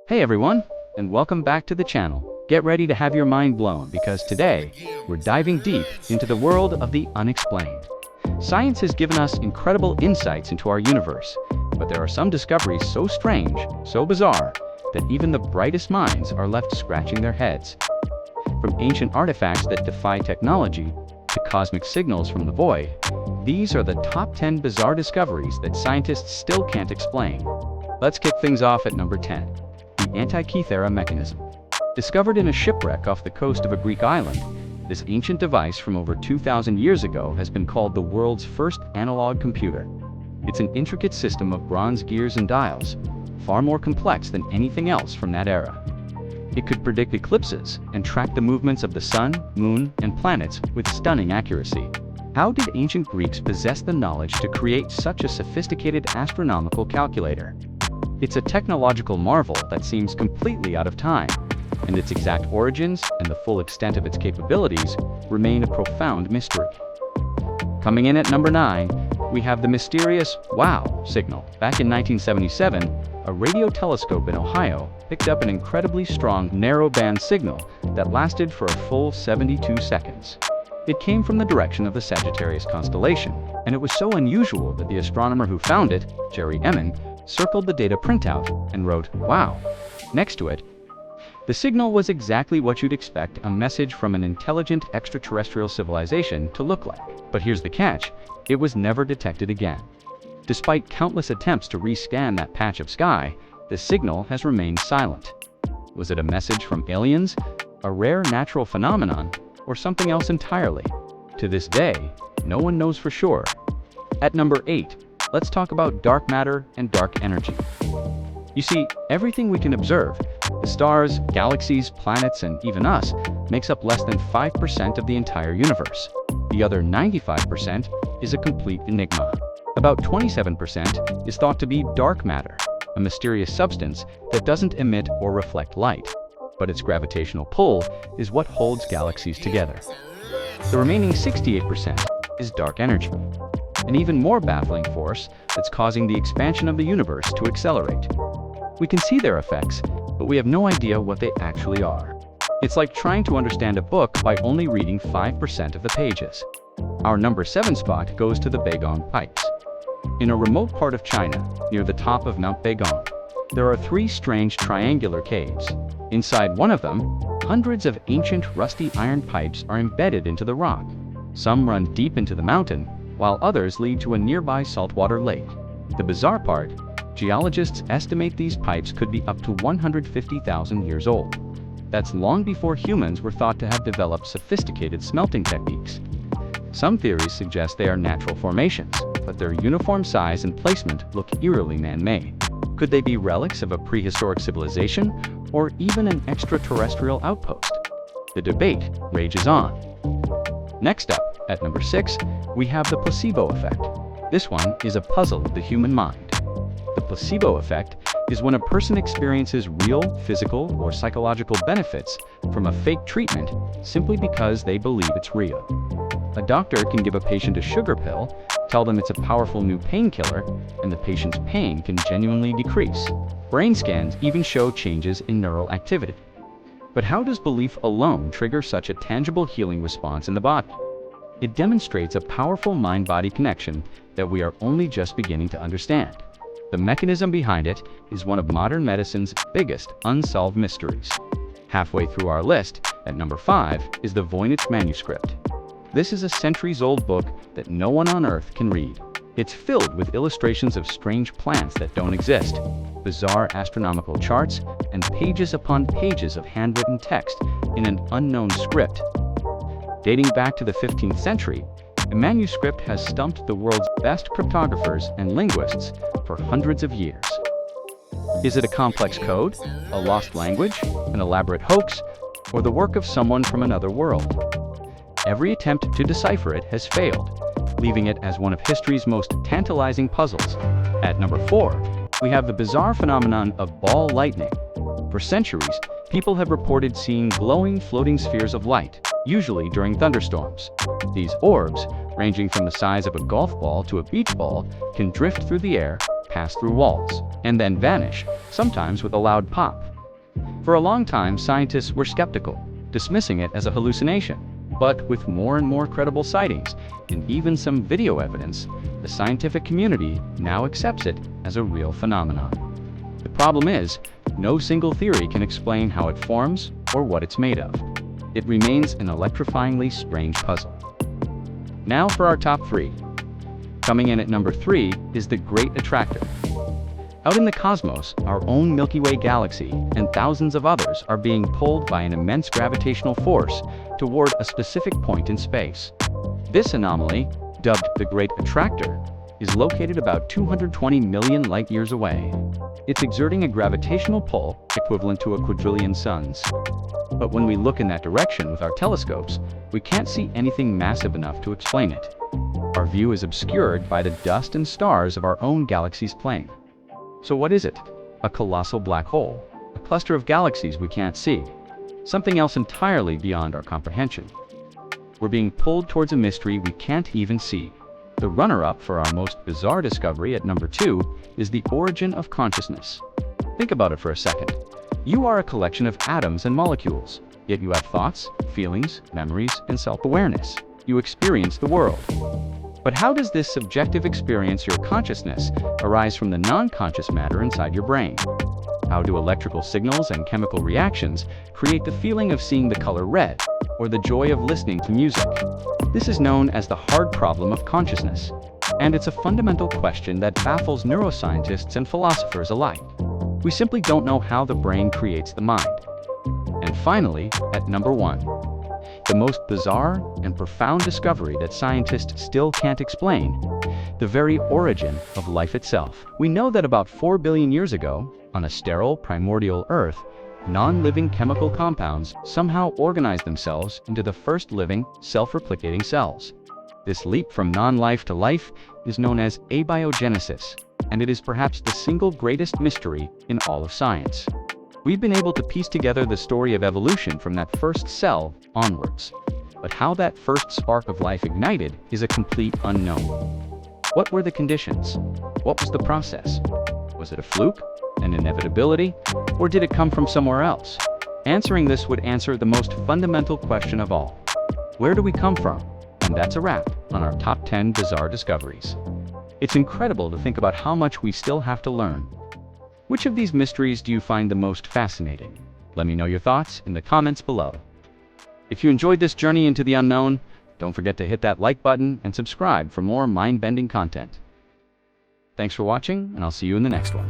Hey everyone, and welcome back to the channel. Get ready to have your mind blown because today, we're diving deep into the world of the unexplained. Science has given us incredible insights into our universe, but there are some discoveries so strange, so bizarre, that even the brightest minds are left scratching their heads. From ancient artifacts that defy technology, to cosmic signals from the void, these are the top 10 bizarre discoveries that scientists still can't explain. Let's kick things off at number 10. The Antikythera Mechanism. Discovered in a shipwreck off the coast of a Greek island, this ancient device from over 2,000 years ago has been called the world's first analog computer. It's an intricate system of bronze gears and dials, far more complex than anything else from that era. It could predict eclipses and track the movements of the sun, moon, and planets with stunning accuracy. How did ancient Greeks possess the knowledge to create such a sophisticated astronomical calculator? It's a technological marvel that seems completely out of time, and its exact origins and the full extent of its capabilities remain a profound mystery. Coming in at number 9, we have the mysterious "wow" signal. Back in 1977, a radio telescope in Ohio picked up an incredibly strong narrowband signal that lasted for a full 72 seconds. It came from the direction of the Sagittarius constellation, and it was so unusual that the astronomer who found it, Jerry Emin, circled the data printout and wrote "wow" next to it. The signal was exactly what you'd expect a message from an intelligent extraterrestrial civilization to look like. But here's the catch: it was never detected again. Despite countless attempts to rescan that patch of sky, the signal has remained silent. Was it a message from aliens, a rare natural phenomenon, or something else entirely? To this day, no one knows for sure. At number 8, let's talk about dark matter and dark energy. You see, everything we can observe, the stars, galaxies, planets, and even us, makes up less than 5% of the entire universe. The other 95% is a complete enigma. About 27% is thought to be dark matter, a mysterious substance that doesn't emit or reflect light, but its gravitational pull is what holds galaxies together. The remaining 68% is dark energy, an even more baffling force that's causing the expansion of the universe to accelerate. We can see their effects, but we have no idea what they actually are. It's like trying to understand a book by only reading 5% of the pages. Our number 7 spot goes to the Baigong Pipes. In a remote part of China, near the top of Mount Baigong, there are 3 strange triangular caves. Inside one of them, hundreds of ancient rusty iron pipes are embedded into the rock. Some run deep into the mountain, while others lead to a nearby saltwater lake. The bizarre part: geologists estimate these pipes could be up to 150,000 years old. That's long before humans were thought to have developed sophisticated smelting techniques. Some theories suggest they are natural formations, but their uniform size and placement look eerily man-made. Could they be relics of a prehistoric civilization, or even an extraterrestrial outpost? The debate rages on. Next up, at number 6, we have the placebo effect. This one is a puzzle of the human mind. The placebo effect is when a person experiences real physical or psychological benefits from a fake treatment simply because they believe it's real. A doctor can give a patient a sugar pill, tell them it's a powerful new painkiller, and the patient's pain can genuinely decrease. Brain scans even show changes in neural activity. But how does belief alone trigger such a tangible healing response in the body? It demonstrates a powerful mind-body connection that we are only just beginning to understand. The mechanism behind it is one of modern medicine's biggest unsolved mysteries. Halfway through our list, at number 5, is the Voynich Manuscript. This is a centuries-old book that no one on Earth can read. It's filled with illustrations of strange plants that don't exist, bizarre astronomical charts, and pages upon pages of handwritten text in an unknown script. Dating back to the 15th century, the manuscript has stumped the world's best cryptographers and linguists for hundreds of years. Is it a complex code, a lost language, an elaborate hoax, or the work of someone from another world? Every attempt to decipher it has failed, leaving it as one of history's most tantalizing puzzles. At number 4, we have the bizarre phenomenon of ball lightning. For centuries, people have reported seeing glowing floating spheres of light, usually during thunderstorms. These orbs, ranging from the size of a golf ball to a beach ball, can drift through the air, pass through walls, and then vanish, sometimes with a loud pop. For a long time, scientists were skeptical, dismissing it as a hallucination. But with more and more credible sightings, and even some video evidence, the scientific community now accepts it as a real phenomenon. The problem is, no single theory can explain how it forms or what it's made of. It remains an electrifyingly strange puzzle. Now for our top 3. Coming in at number 3 is the Great Attractor. Out in the cosmos, our own Milky Way galaxy and thousands of others are being pulled by an immense gravitational force toward a specific point in space. This anomaly, dubbed the Great Attractor, is located about 220 million light-years away. It's exerting a gravitational pull equivalent to a quadrillion suns. But when we look in that direction with our telescopes, we can't see anything massive enough to explain it. Our view is obscured by the dust and stars of our own galaxy's plane. So what is it? A colossal black hole, a cluster of galaxies we can't see, something else entirely beyond our comprehension. We're being pulled towards a mystery we can't even see. The runner-up for our most bizarre discovery at number 2 is the origin of consciousness. Think about it for a second. You are a collection of atoms and molecules, yet you have thoughts, feelings, memories, and self-awareness. You experience the world. But how does this subjective experience, your consciousness, arise from the non-conscious matter inside your brain? How do electrical signals and chemical reactions create the feeling of seeing the color red, or the joy of listening to music? This is known as the hard problem of consciousness, and it's a fundamental question that baffles neuroscientists and philosophers alike. We simply don't know how the brain creates the mind. And finally, at number 1, the most bizarre and profound discovery that scientists still can't explain: the very origin of life itself. We know that about 4 billion years ago, on a sterile primordial Earth, non-living chemical compounds somehow organized themselves into the first living, self-replicating cells. This leap from non-life to life is known as abiogenesis, and it is perhaps the single greatest mystery in all of science. We've been able to piece together the story of evolution from that first cell onwards. But how that first spark of life ignited is a complete unknown. What were the conditions? What was the process? Was it a fluke, an inevitability, or did it come from somewhere else? Answering this would answer the most fundamental question of all. Where do we come from? And that's a wrap on our top 10 bizarre discoveries. It's incredible to think about how much we still have to learn. Which of these mysteries do you find the most fascinating? Let me know your thoughts in the comments below. If you enjoyed this journey into the unknown, don't forget to hit that like button and subscribe for more mind-bending content. Thanks for watching, and I'll see you in the next one.